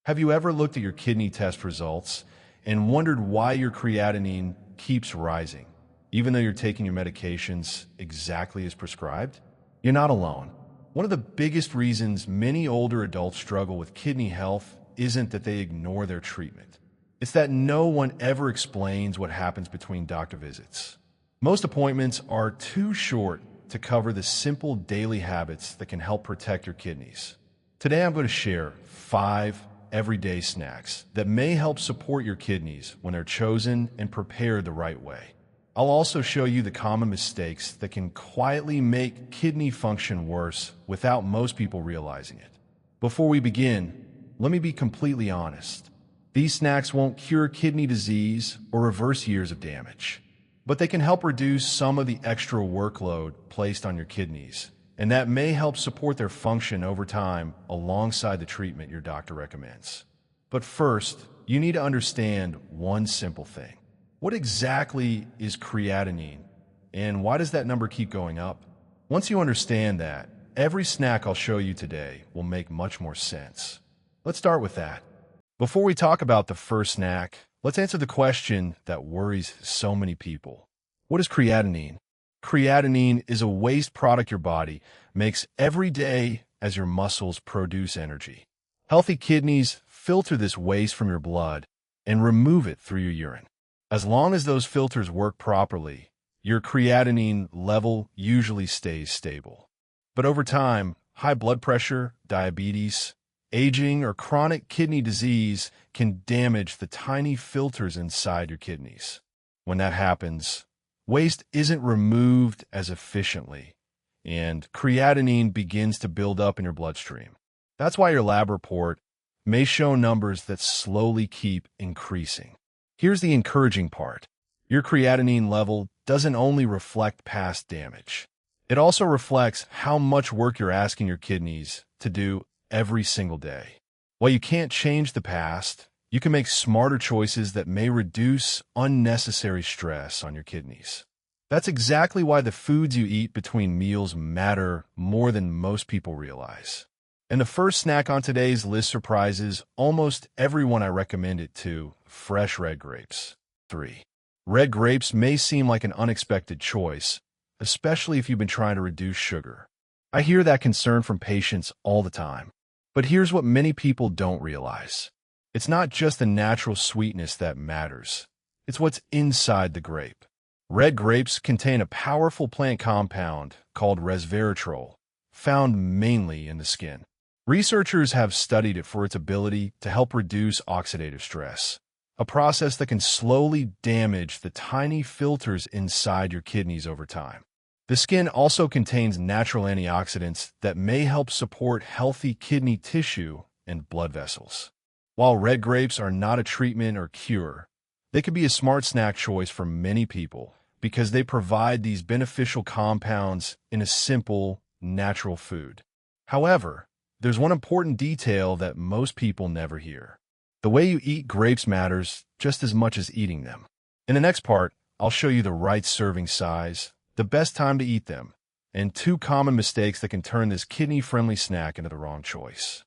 Have you ever looked at your kidney test results and wondered why your creatinine keeps rising, even though you're taking your medications exactly as prescribed? You're not alone. One of the biggest reasons many older adults struggle with kidney health isn't that they ignore their treatment. It's that no one ever explains what happens between doctor visits. Most appointments are too short to cover the simple daily habits that can help protect your kidneys. Today I'm going to share 5 everyday snacks that may help support your kidneys when they're chosen and prepared the right way. I'll also show you the common mistakes that can quietly make kidney function worse without most people realizing it. Before we begin, let me be completely honest. These snacks won't cure kidney disease or reverse years of damage, but they can help reduce some of the extra workload placed on your kidneys, and that may help support their function over time alongside the treatment your doctor recommends. But first, you need to understand one simple thing. What exactly is creatinine, and why does that number keep going up? Once you understand that, every snack I'll show you today will make much more sense. Let's start with that. Before we talk about the first snack, let's answer the question that worries so many people. What is creatinine? Creatinine is a waste product your body makes every day as your muscles produce energy. Healthy kidneys filter this waste from your blood and remove it through your urine. As long as those filters work properly, your creatinine level usually stays stable. But over time, high blood pressure, diabetes, aging, or chronic kidney disease can damage the tiny filters inside your kidneys. When that happens, waste isn't removed as efficiently, and creatinine begins to build up in your bloodstream. That's why your lab report may show numbers that slowly keep increasing. Here's the encouraging part. Your creatinine level doesn't only reflect past damage. It also reflects how much work you're asking your kidneys to do every single day. While you can't change the past, you can make smarter choices that may reduce unnecessary stress on your kidneys. That's exactly why the foods you eat between meals matter more than most people realize. And the first snack on today's list surprises almost everyone I recommend it to: fresh red grapes. 3. Red grapes may seem like an unexpected choice, especially if you've been trying to reduce sugar. I hear that concern from patients all the time. But here's what many people don't realize. It's not just the natural sweetness that matters. It's what's inside the grape. Red grapes contain a powerful plant compound called resveratrol, found mainly in the skin. Researchers have studied it for its ability to help reduce oxidative stress, a process that can slowly damage the tiny filters inside your kidneys over time. The skin also contains natural antioxidants that may help support healthy kidney tissue and blood vessels. While red grapes are not a treatment or cure, they can be a smart snack choice for many people because they provide these beneficial compounds in a simple, natural food. However, there's one important detail that most people never hear. The way you eat grapes matters just as much as eating them. In the next part, I'll show you the right serving size, the best time to eat them, and 2 common mistakes that can turn this kidney-friendly snack into the wrong choice.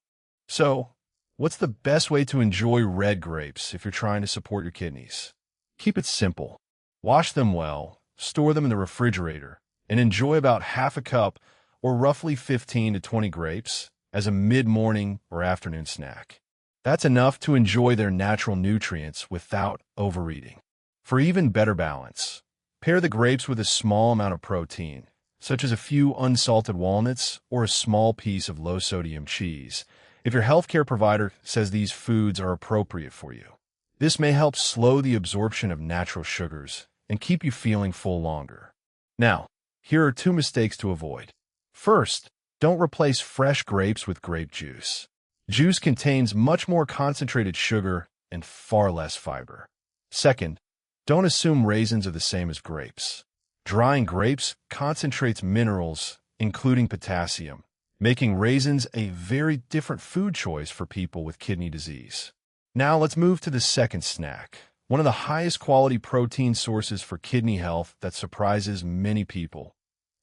So, what's the best way to enjoy red grapes if you're trying to support your kidneys? Keep it simple. Wash them well, store them in the refrigerator, and enjoy about half a cup or roughly 15 to 20 grapes as a mid-morning or afternoon snack. That's enough to enjoy their natural nutrients without overeating. For even better balance, pair the grapes with a small amount of protein, such as a few unsalted walnuts or a small piece of low-sodium cheese, if your healthcare provider says these foods are appropriate for you. This may help slow the absorption of natural sugars and keep you feeling full longer. Now, here are 2 mistakes to avoid. First, don't replace fresh grapes with grape juice. Juice contains much more concentrated sugar and far less fiber. Second, don't assume raisins are the same as grapes. Drying grapes concentrates minerals, including potassium, making raisins a very different food choice for people with kidney disease. Now let's move to the second snack, one of the highest quality protein sources for kidney health that surprises many people: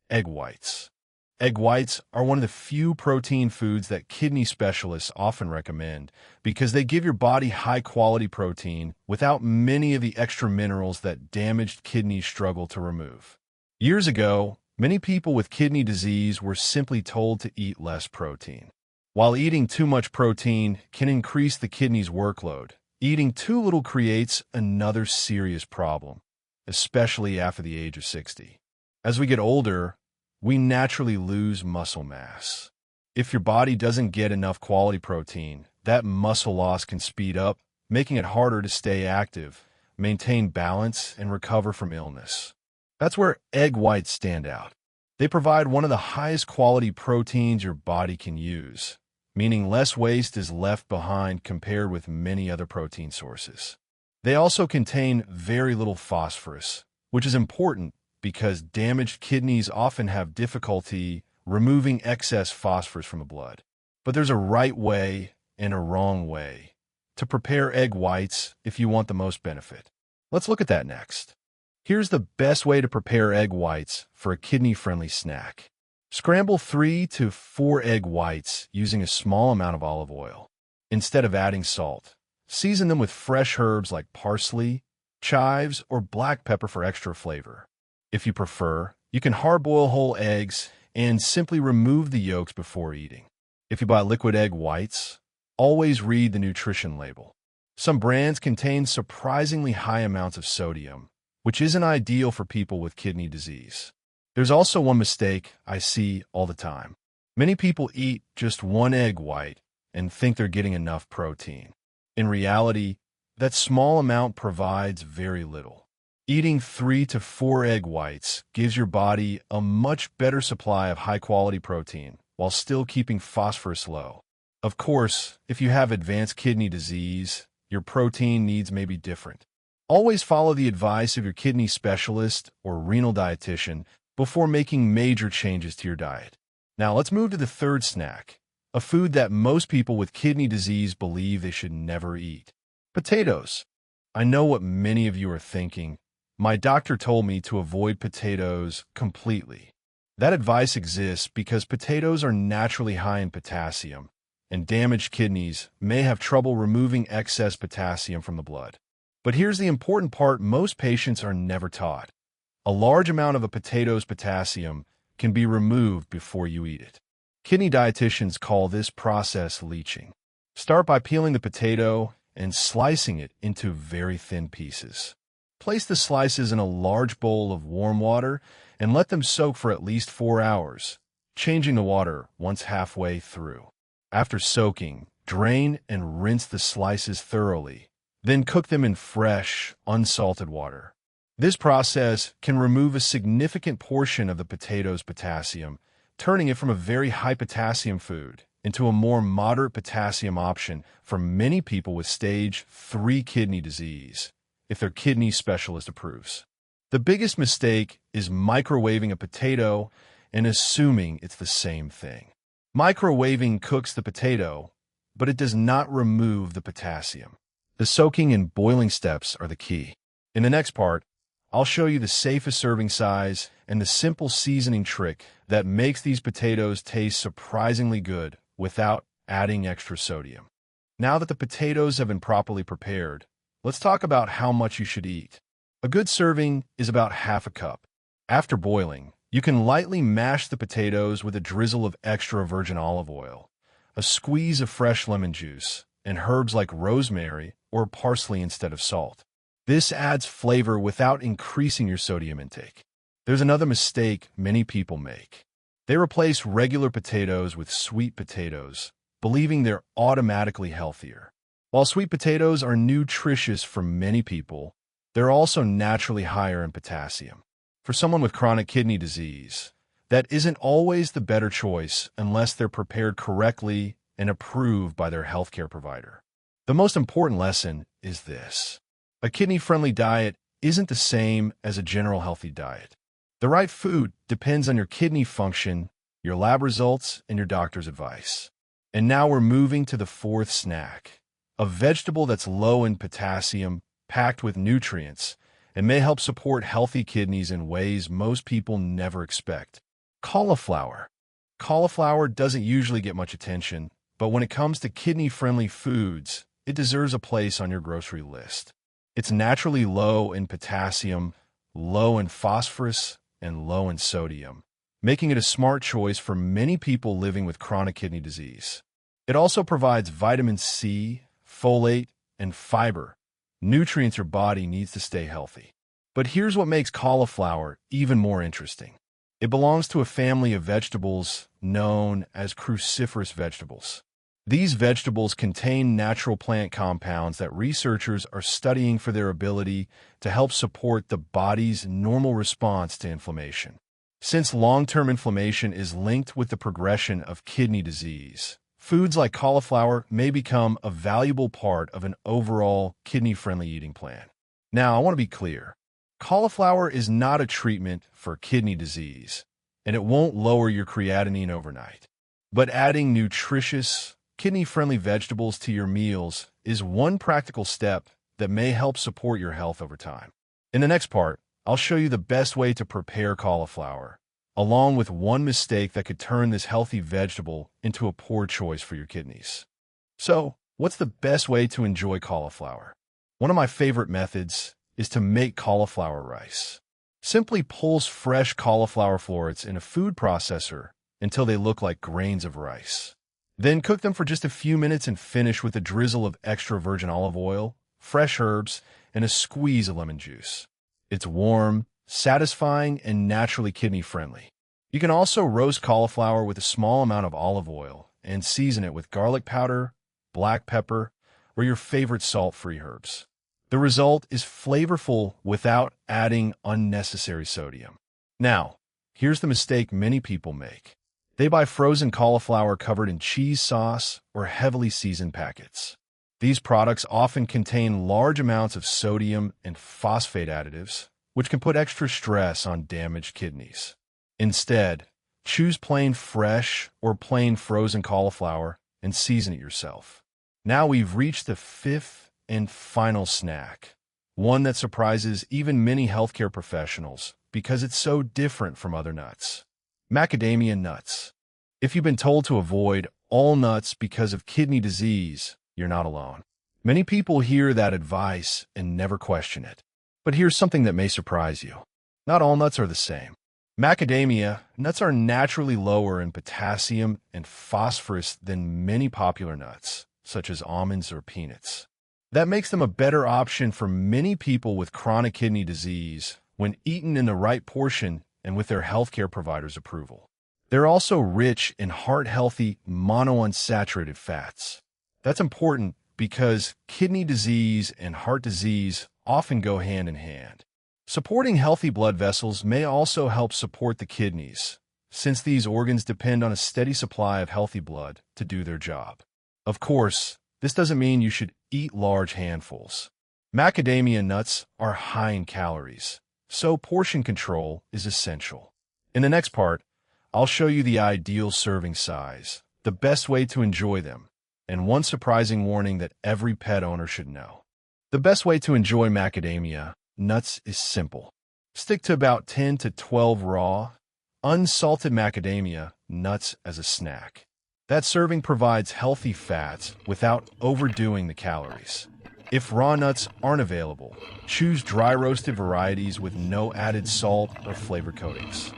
egg whites. Egg whites are one of the few protein foods that kidney specialists often recommend because they give your body high-quality protein without many of the extra minerals that damaged kidneys struggle to remove. Years ago, many people with kidney disease were simply told to eat less protein. While eating too much protein can increase the kidney's workload, eating too little creates another serious problem, especially after the age of 60. As we get older, we naturally lose muscle mass. If your body doesn't get enough quality protein, that muscle loss can speed up, making it harder to stay active, maintain balance, and recover from illness. That's where egg whites stand out. They provide one of the highest quality proteins your body can use, meaning less waste is left behind compared with many other protein sources. They also contain very little phosphorus, which is important because damaged kidneys often have difficulty removing excess phosphorus from the blood. But there's a right way and a wrong way to prepare egg whites if you want the most benefit. Let's look at that next. Here's the best way to prepare egg whites for a kidney-friendly snack. Scramble 3 to 4 egg whites using a small amount of olive oil. Instead of adding salt, season them with fresh herbs like parsley, chives, or black pepper for extra flavor. If you prefer, you can hard-boil whole eggs and simply remove the yolks before eating. If you buy liquid egg whites, always read the nutrition label. Some brands contain surprisingly high amounts of sodium, which isn't ideal for people with kidney disease. There's also one mistake I see all the time. Many people eat just one egg white and think they're getting enough protein. In reality, that small amount provides very little. Eating 3 to 4 egg whites gives your body a much better supply of high-quality protein while still keeping phosphorus low. Of course, if you have advanced kidney disease, your protein needs may be different. Always follow the advice of your kidney specialist or renal dietitian before making major changes to your diet. Now let's move to the third snack, a food that most people with kidney disease believe they should never eat. Potatoes. I know what many of you are thinking. My doctor told me to avoid potatoes completely. That advice exists because potatoes are naturally high in potassium, and damaged kidneys may have trouble removing excess potassium from the blood. But here's the important part most patients are never taught. A large amount of a potato's potassium can be removed before you eat it. Kidney dietitians call this process leaching. Start by peeling the potato and slicing it into very thin pieces. Place the slices in a large bowl of warm water and let them soak for at least 4 hours, changing the water once halfway through. After soaking, drain and rinse the slices thoroughly, then cook them in fresh, unsalted water. This process can remove a significant portion of the potato's potassium, turning it from a very high potassium food into a more moderate potassium option for many people with stage 3 kidney disease, if their kidney specialist approves. The biggest mistake is microwaving a potato and assuming it's the same thing. Microwaving cooks the potato, but it does not remove the potassium. The soaking and boiling steps are the key. In the next part, I'll show you the safest serving size and the simple seasoning trick that makes these potatoes taste surprisingly good without adding extra sodium. Now that the potatoes have been properly prepared, let's talk about how much you should eat. A good serving is about half a cup. After boiling, you can lightly mash the potatoes with a drizzle of extra virgin olive oil, a squeeze of fresh lemon juice, and herbs like rosemary or parsley instead of salt. This adds flavor without increasing your sodium intake. There's another mistake many people make. They replace regular potatoes with sweet potatoes, believing they're automatically healthier. While sweet potatoes are nutritious for many people, they're also naturally higher in potassium. For someone with chronic kidney disease, that isn't always the better choice unless they're prepared correctly and approved by their healthcare provider. The most important lesson is this. A kidney-friendly diet isn't the same as a general healthy diet. The right food depends on your kidney function, your lab results, and your doctor's advice. And now we're moving to the fourth snack. A vegetable that's low in potassium, packed with nutrients, and may help support healthy kidneys in ways most people never expect. Cauliflower. Cauliflower doesn't usually get much attention, but when it comes to kidney-friendly foods, it deserves a place on your grocery list. It's naturally low in potassium, low in phosphorus, and low in sodium, making it a smart choice for many people living with chronic kidney disease. It also provides vitamin C, folate, and fiber, nutrients your body needs to stay healthy. But here's what makes cauliflower even more interesting. It belongs to a family of vegetables known as cruciferous vegetables. These vegetables contain natural plant compounds that researchers are studying for their ability to help support the body's normal response to inflammation. Since long-term inflammation is linked with the progression of kidney disease, foods like cauliflower may become a valuable part of an overall kidney-friendly eating plan. Now, I want to be clear. Cauliflower is not a treatment for kidney disease, and it won't lower your creatinine overnight. But adding nutritious, kidney-friendly vegetables to your meals is one practical step that may help support your health over time. In the next part, I'll show you the best way to prepare cauliflower, along with one mistake that could turn this healthy vegetable into a poor choice for your kidneys. So, what's the best way to enjoy cauliflower? One of my favorite methods is to make cauliflower rice. Simply pulse fresh cauliflower florets in a food processor until they look like grains of rice. Then cook them for just a few minutes and finish with a drizzle of extra virgin olive oil, fresh herbs, and a squeeze of lemon juice. It's warm, satisfying, and naturally kidney-friendly. You can also roast cauliflower with a small amount of olive oil and season it with garlic powder, black pepper, or your favorite salt-free herbs. The result is flavorful without adding unnecessary sodium. Now, here's the mistake many people make. They buy frozen cauliflower covered in cheese sauce or heavily seasoned packets. These products often contain large amounts of sodium and phosphate additives, which can put extra stress on damaged kidneys. Instead, choose plain fresh or plain frozen cauliflower and season it yourself. Now we've reached the fifth and final snack, one that surprises even many healthcare professionals because it's so different from other nuts. Macadamia nuts. If you've been told to avoid all nuts because of kidney disease, you're not alone. Many people hear that advice and never question it. But here's something that may surprise you. Not all nuts are the same. Macadamia nuts are naturally lower in potassium and phosphorus than many popular nuts, such as almonds or peanuts. That makes them a better option for many people with chronic kidney disease when eaten in the right portion and with their healthcare provider's approval. They're also rich in heart-healthy monounsaturated fats. That's important because kidney disease and heart disease often go hand in hand. Supporting healthy blood vessels may also help support the kidneys, since these organs depend on a steady supply of healthy blood to do their job. Of course, this doesn't mean you should eat large handfuls. Macadamia nuts are high in calories, so portion control is essential. In the next part, I'll show you the ideal serving size, the best way to enjoy them, and one surprising warning that every pet owner should know. The best way to enjoy macadamia nuts is simple. Stick to about 10 to 12 raw, unsalted macadamia nuts as a snack. That serving provides healthy fats without overdoing the calories. If raw nuts aren't available, choose dry roasted varieties with no added salt or flavor coatings.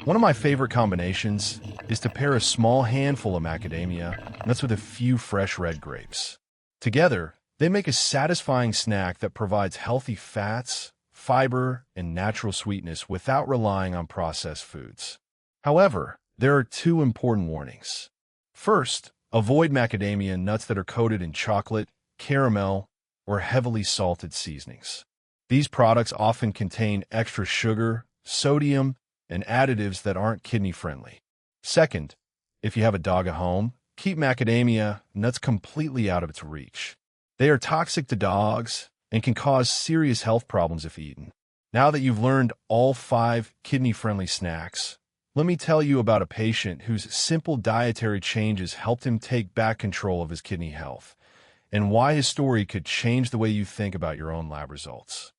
One of my favorite combinations is to pair a small handful of macadamia nuts with a few fresh red grapes. Together, they make a satisfying snack that provides healthy fats, fiber, and natural sweetness without relying on processed foods. However, there are two important warnings. First, avoid macadamia nuts that are coated in chocolate, caramel, or heavily salted seasonings. These products often contain extra sugar, sodium, and additives that aren't kidney-friendly. Second, if you have a dog at home, keep macadamia nuts completely out of its reach. They are toxic to dogs and can cause serious health problems if eaten. Now that you've learned all 5 kidney-friendly snacks, let me tell you about a patient whose simple dietary changes helped him take back control of his kidney health, and why his story could change the way you think about your own lab results.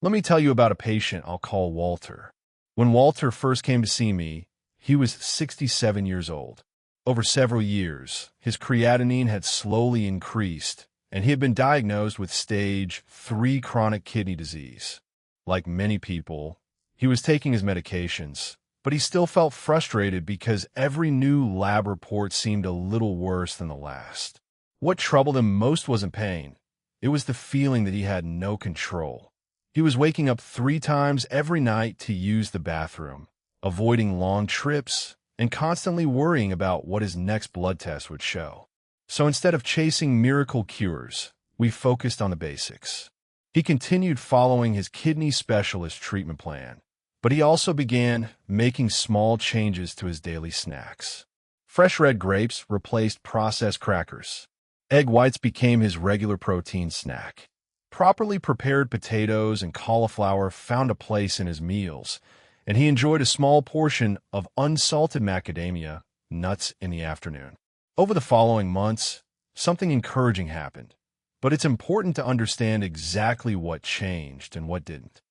Let me tell you about a patient I'll call Walter. When Walter first came to see me, He was 67 years old. Over several years, his creatinine had slowly increased, and he had been diagnosed with stage 3 chronic kidney disease. Like many people, he was taking his medications, but he still felt frustrated because every new lab report seemed a little worse than the last. What troubled him most wasn't pain. It was the feeling that he had no control. He was waking up 3 times every night to use the bathroom, avoiding long trips, and constantly worrying about what his next blood test would show. So instead of chasing miracle cures, we focused on the basics. He continued following his kidney specialist treatment plan, but he also began making small changes to his daily snacks. Fresh red grapes replaced processed crackers. Egg whites became his regular protein snack. Properly prepared potatoes and cauliflower found a place in his meals, and he enjoyed a small portion of unsalted macadamia nuts in the afternoon. Over the following months, something encouraging happened, but it's important to understand exactly what changed and what didn't.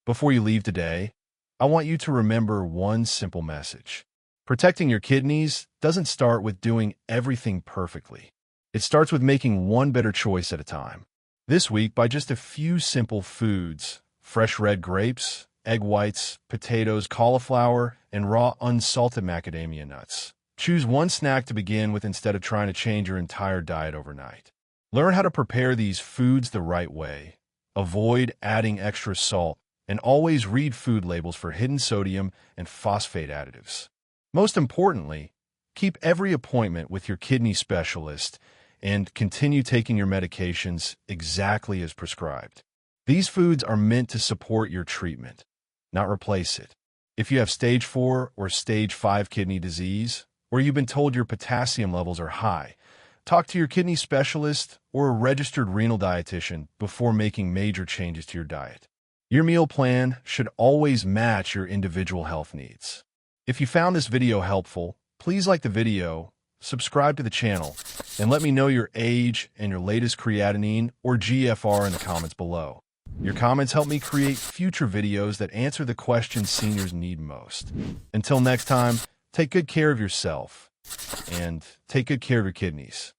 Before you leave today, I want you to remember one simple message. Protecting your kidneys doesn't start with doing everything perfectly. It starts with making one better choice at a time. This week, by just a few simple foods, fresh red grapes, egg whites, potatoes, cauliflower, and raw unsalted macadamia nuts. Choose one snack to begin with instead of trying to change your entire diet overnight. Learn how to prepare these foods the right way. Avoid adding extra salt, and always read food labels for hidden sodium and phosphate additives. Most importantly, keep every appointment with your kidney specialist and continue taking your medications exactly as prescribed. These foods are meant to support your treatment, not replace it. If you have stage 4 or stage 5 kidney disease, or you've been told your potassium levels are high, talk to your kidney specialist or a registered renal dietitian before making major changes to your diet. Your meal plan should always match your individual health needs. If you found this video helpful, please like the video, subscribe to the channel, and let me know your age and your latest creatinine or GFR in the comments below. Your comments help me create future videos that answer the questions seniors need most. Until next time, take good care of yourself and take good care of your kidneys.